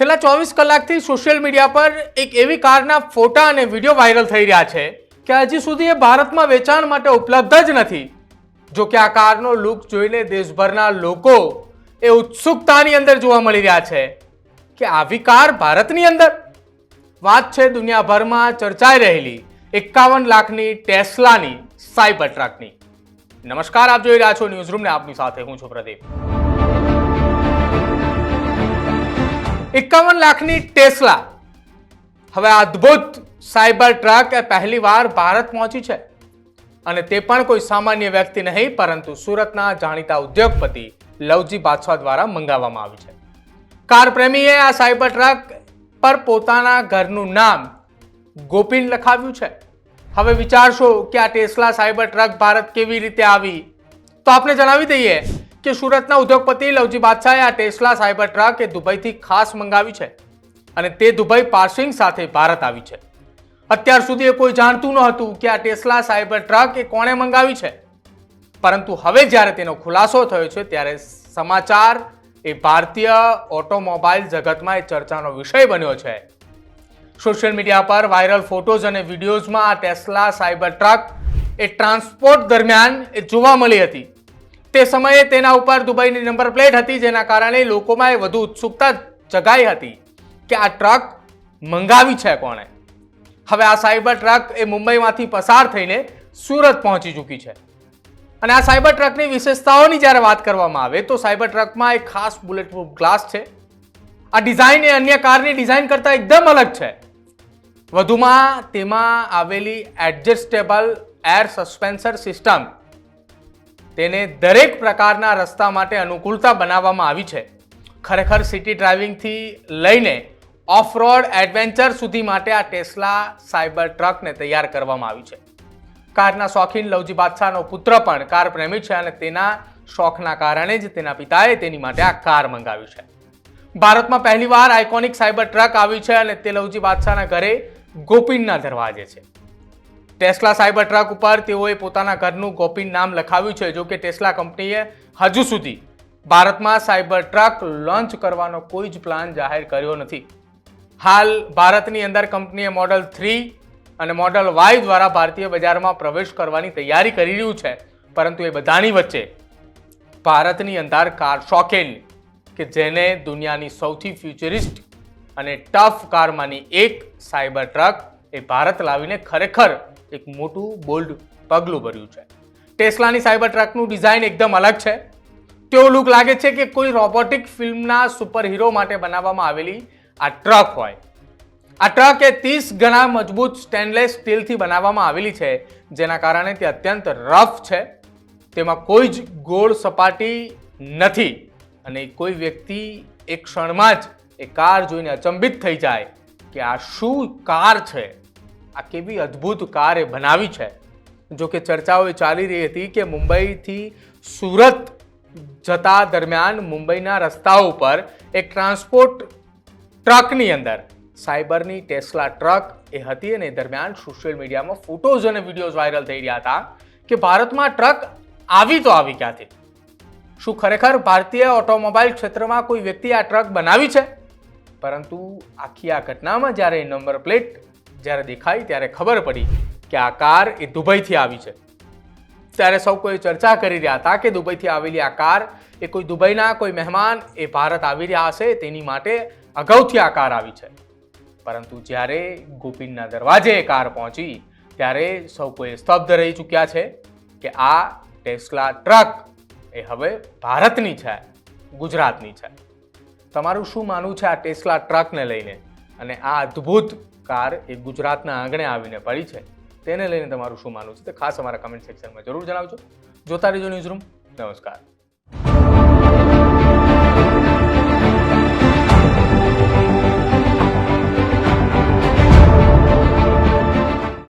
છેલ્લા 24 કલાકથી social media પર એક એવી કારના ફોટા અને વિડીયો વાયરલ થઈ રહ્યા છે કે હજી સુધી એ ભારતમાં વેચાણ માટે ઉપલબ્ધ જ નથી. જો કે આ કારનો લુક જોઈને દેશભરના લોકો એ ઉત્સુકતાની અંદર જોવા મળી રહ્યા છે કે આવી કાર ભારતની અંદર. વાત છે દુનિયાભરમાં ચર્ચાઈ રહેલી 51 લાખની ટેસ્લાની સાયબર ટ્રકની. નમસ્કાર, આપ જોઈ રહ્યા છો ન્યૂઝરૂમ ને આપની સાથે હું છું પ્રદીપ. 51 લાખની ટેસ્લા હવે અદ્ભુત સાયબર ટ્રક એ પહેલીવાર ભારત પહોંચી છે અને તે પણ કોઈ સામાન્ય વ્યક્તિ નહીં પરંતુ સુરતના જાણીતા ઉદ્યોગપતિ લવજી બાદશાહ દ્વારા મંગાવવામાં આવી છે. કાર પ્રેમીએ આ સાયબર ટ્રક પર પોતાના ઘરનું નામ ગોપીન લખાવ્યું છે. હવે વિચારશો કે આ ટેસ્લા સાયબર ટ્રક ભારત કેવી રીતે આવી? તો આપણે જણાવી દઈએ કે સુરતના ઉદ્યોગપતિ લવજી બાદશાહે આ ટેસ્લા સાયબર ટ્રક એ દુબઈથી ખાસ મંગાવી છે અને તે દુબઈ પાર્સિંગ સાથે ભારત આવી છે. અત્યાર સુધી કોઈ જાણતું ન હતું કે આ ટેસ્લા સાયબર ટ્રક એ કોણે મંગાવી છે, પરંતુ હવે જ્યારે તેનો ખુલાસો થયો છે ત્યારે સમાચાર એ ભારતીય ઓટોમોબાઈલ જગતમાં એ ચર્ચાનો વિષય બન્યો છે. સોશિયલ મીડિયા પર વાયરલ ફોટોઝ અને વિડીયોઝમાં આ ટેસ્લા સાયબર ટ્રક એ ટ્રાન્સપોર્ટ દરમિયાન એ જોવા મળી હતી. તે સમયે તેના ઉપર દુબઈની નંબર પ્લેટ હતી, જેના કારણે લોકોમાં એ વધુ ઉત્સુકતા જગાઈ હતી કે આ ટ્રક મંગાવી છે કોણે. હવે આ સાયબર ટ્રક એ મુંબઈમાંથી પસાર થઈને સુરત પહોંચી ચૂકી છે અને આ સાયબર ટ્રકની વિશેષતાઓની જ્યારે વાત કરવામાં આવે તો સાયબર ટ્રકમાં એક ખાસ બુલેટ પ્રૂફ ગ્લાસ છે. આ ડિઝાઇન એ અન્ય કારની ડિઝાઇન કરતાં એકદમ અલગ છે. વધુમાં તેમાં આવેલી એડજસ્ટેબલ એર સસ્પેન્શન સિસ્ટમ તેને દરેક પ્રકારના રસ્તા માટે અનુકૂળતા બનાવવામાં આવી છે. ખરેખર સિટી ડ્રાઇવિંગથી લઈને ઓફ રોડ એડવેન્ચર સુધી માટે આ ટેસ્લા સાયબર ટ્રકને તૈયાર કરવામાં આવી છે. કારના શોખીન લવજી બાદશાહનો પુત્ર પણ કાર પ્રેમી છે અને તેના શોખના કારણે જ તેના પિતાએ તેની માટે આ કાર મંગાવી છે. ભારતમાં પહેલીવાર આઇકોનિક સાયબર ટ્રક આવી છે અને તે લવજી બાદશાહના ઘરે ગોપીનના દરવાજે છે. ટેસ્લા સાયબર ટ્રક ઉપર તેઓએ પોતાના ઘરનું ગોપીન નામ લખાવ્યું છે. જો કે ટેસ્લા કંપનીએ હજુ સુધી ભારતમાં સાયબર ટ્રક લોન્ચ કરવાનો કોઈ જ પ્લાન જાહેર કર્યો નથી. હાલ ભારતની અંદર કંપનીએ મોડલ 3 અને મોડલ Y દ્વારા ભારતીય બજારમાં પ્રવેશ કરવાની તૈયારી કરી રહ્યું છે, પરંતુ એ બધાની વચ્ચે ભારતની અંદર કાર શોખીન કે જેને દુનિયાની સૌથી ફ્યુચરિસ્ટ અને ટફ કારમાંની એક સાયબર ટ્રક એ ભારત લાવીને ખરેખર એક મોટું બોલ્ડ પગલું ભર્યું છે. ટેસ્લાની સાયબર ટ્રકનું ડિઝાઇન એકદમ અલગ છે. તેવો લુક લાગે છે કે કોઈ રોબોટિક ફિલ્મના સુપર હીરો માટે બનાવવામાં આવેલી આ ટ્રક હોય. આ ટ્રક એ 30 ગણા મજબૂત સ્ટેનલેસ સ્ટીલથી બનાવવામાં આવેલી છે, જેના કારણે તે અત્યંત રફ છે. તેમાં કોઈ જ ગોળ સપાટી નથી અને કોઈ વ્યક્તિ એક ક્ષણમાં જ એ કાર જોઈને અચંબિત થઈ જાય કે આ શું કાર છે, આ કેવી અદ્ભુત કાર એ બનાવી છે. જો કે ચર્ચાઓ એ ચાલી રહી હતી કે મુંબઈથી સુરત જતા દરમિયાન મુંબઈના રસ્તાઓ ઉપર એક ટ્રાન્સપોર્ટ ટ્રકની અંદર સાયબરની ટેસ્લા ટ્રક એ હતી અને દરમિયાન સોશિયલ મીડિયામાં ફોટોઝ અને વિડીયોઝ વાયરલ થઈ રહ્યા હતા કે ભારતમાં ટ્રક આવી તો આવી ક્યાંથી? શું ખરેખર ભારતીય ઓટોમોબાઈલ ક્ષેત્રમાં કોઈ વ્યક્તિ આ ટ્રક બનાવી છે? પરંતુ આખી આ ઘટનામાં જ્યારે નંબર પ્લેટ જ્યારે દેખાઈ ત્યારે ખબર પડી કે આ કાર એ દુબઈથી આવી છે. ત્યારે સૌ કોઈ ચર્ચા કરી રહ્યા હતા કે દુબઈથી આવેલી આ કાર એ કોઈ દુબઈના કોઈ મહેમાન એ ભારત આવી રહ્યા હશે તેની માટે અગાઉથી આ કાર આવી છે. પરંતુ જ્યારે ગોપીનના દરવાજે એ કાર પહોંચી ત્યારે સૌ કોઈ સ્તબ્ધ રહી ચૂક્યા છે કે આ ટેસ્લા ટ્રક એ હવે ભારતની છે, ગુજરાતની છે. તમારું શું માનવું છે આ ટેસ્લા ટ્રકને લઈને? અને આ અદ્ભુત કાર એ ગુજરાતના આંગણે આવીને પડી છે, તેને લઈને તમારું શું માનવું છે તે ખાસ અમારા કમેન્ટ સેક્શનમાં જરૂર જણાવજો. જોતા રહેજો ન્યૂઝરૂમ. નમસ્કાર.